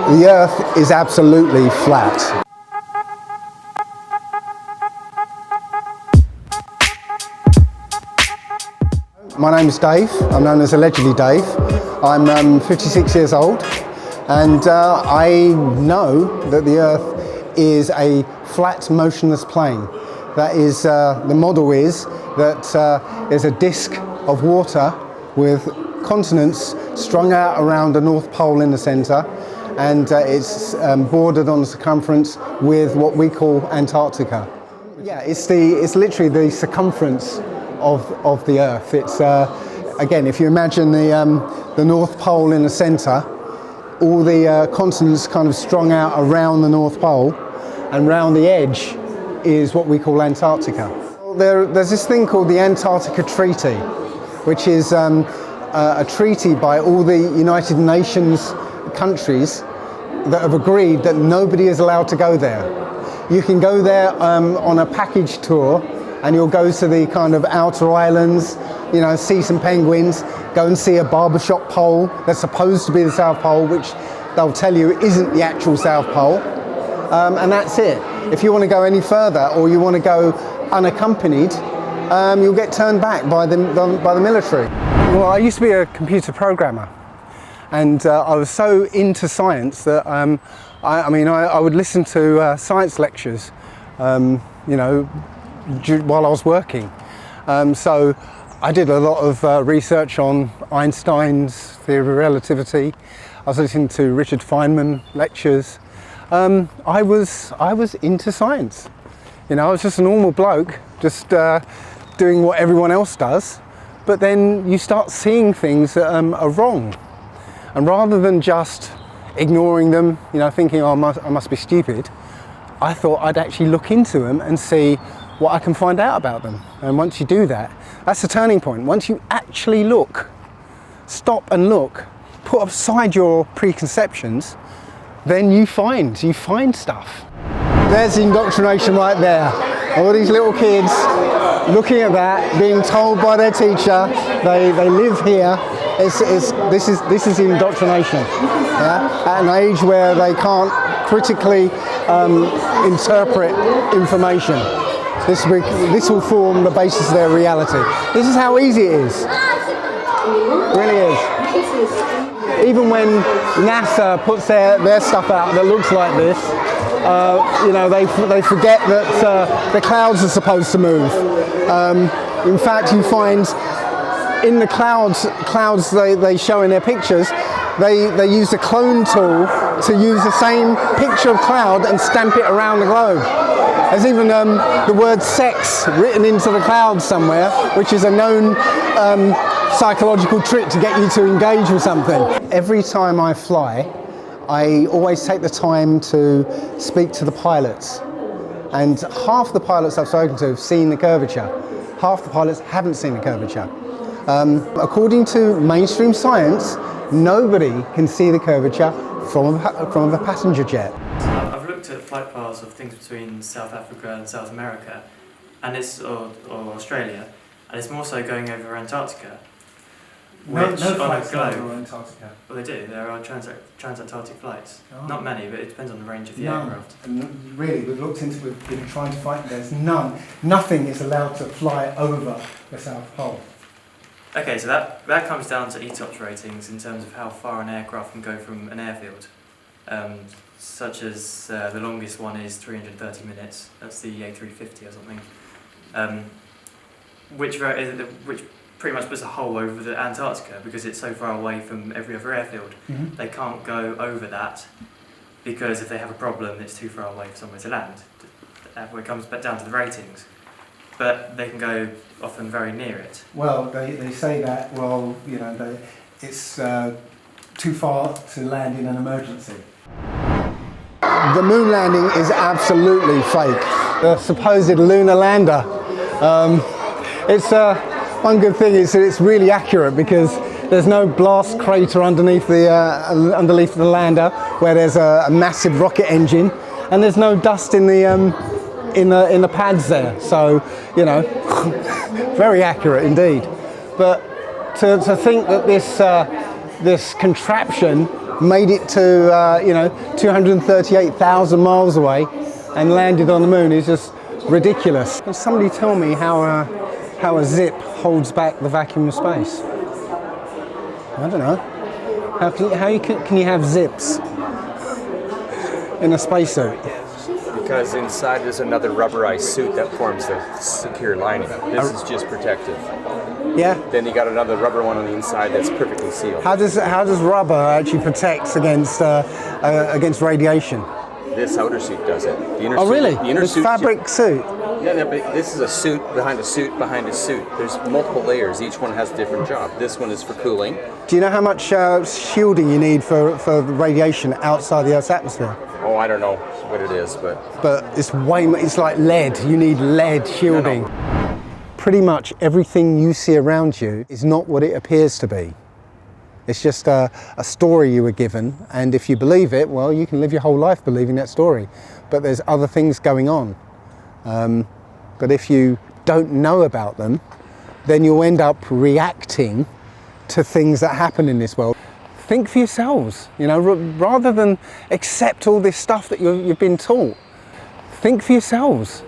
The Earth is absolutely flat. My name is Dave. I'm known as Allegedly Dave. I'm 56 years old, and I know that the Earth is a flat, motionless plane. That is, the model is that there's a disk of water with continents strung out around the North Pole in the centre, and it's bordered on the circumference with what we call Antarctica. Yeah, it's literally the circumference of the Earth. It's again, if you imagine the North Pole in the centre, all the continents kind of strung out around the North Pole, and round the edge is what we call Antarctica. There's this thing called the Antarctica Treaty, which is a treaty by all the United Nations countries that have agreed that nobody is allowed to go there. You can go there on a package tour, and you'll go to the kind of outer islands, you know, see some penguins, go and see a barbershop pole that's supposed to be the South Pole, which they'll tell you isn't the actual South Pole, and that's it. If you want to go any further, or you want to go unaccompanied, you'll get turned back by the military. Well, I used to be a computer programmer, and I was so into science that I would listen to science lectures, you know, while I was working. So I did a lot of research on Einstein's theory of relativity. I was listening to Richard Feynman lectures. I was into science. You know, I was just a normal bloke, just doing what everyone else does. But then you start seeing things that are wrong. And rather than just ignoring them, you know, thinking, oh, I must be stupid, I thought I'd actually look into them and see what I can find out about them. And once you do that, that's the turning point. Once you actually look, stop and look, put aside your preconceptions, then you find stuff. There's the indoctrination right there. All these little kids looking at that, being told by their teacher they live here. This is the indoctrination. Yeah? At an age where they can't critically interpret information. This will form the basis of their reality. This is how easy it is. It really is. Even when NASA puts their stuff out that looks like this, you know, they forget that the clouds are supposed to move. In fact, you find in the clouds they show in their pictures, they use the clone tool to use the same picture of cloud and stamp it around the globe. There's even the word sex written into the clouds somewhere, which is a known psychological trick to get you to engage with something. Every time I fly, I always take the time to speak to the pilots. And half the pilots I've spoken to have seen the curvature. Half the pilots haven't seen the curvature. According to mainstream science, nobody can see the curvature from a passenger jet. I've looked at flight paths of things between South Africa and South America, and or Australia, and it's more so going over Antarctica. Which no on a flights globe, over Antarctica. Well, they do. There are transatlantic flights. Oh. Not many, but it depends on the range of the None. aircraft. And really, we've been trying to find. There's none. Nothing is allowed to fly over the South Pole. Okay, so that comes down to ETOPS ratings in terms of how far an aircraft can go from an airfield. Such as the longest one is 330 minutes. That's the A350 or something. Which pretty much puts a hole over the Antarctica because it's so far away from every other airfield. Mm-hmm. They can't go over that because if they have a problem, it's too far away for somewhere to land. Where it comes back down to the ratings. But they can go often very near it. Well, they say that, well, you know, it's too far to land in an emergency. The moon landing is absolutely fake. The supposed lunar lander. One good thing is that it's really accurate because there's no blast crater underneath the lander where there's a massive rocket engine, and there's no dust in the pads there. So, you know, very accurate indeed. But to think that this contraption made it to, 238,000 miles away and landed on the moon is just ridiculous. Can somebody tell me how a zip holds back the vacuum of space? I don't know. Can you have zips in a spacesuit? Because inside there's another rubberized suit that forms the secure lining. This is just protective. Yeah. Then you got another rubber one on the inside that's perfectly sealed. How does rubber actually protect against radiation? This outer suit does it. The inner Oh, suit, really? The inner This suit. fabric suit. Yeah, but this is a suit behind a suit behind a suit. There's multiple layers. Each one has a different job. This one is for cooling. Do you know how much shielding you need for radiation outside the Earth's atmosphere? Oh, I don't know what it is, but It's like lead. You need lead shielding. No. Pretty much everything you see around you is not what it appears to be. It's just a story you were given, and if you believe it, well, you can live your whole life believing that story. But there's other things going on. But if you don't know about them, then you'll end up reacting to things that happen in this world. Think for yourselves, rather than accept all this stuff that you've been taught. Think for yourselves.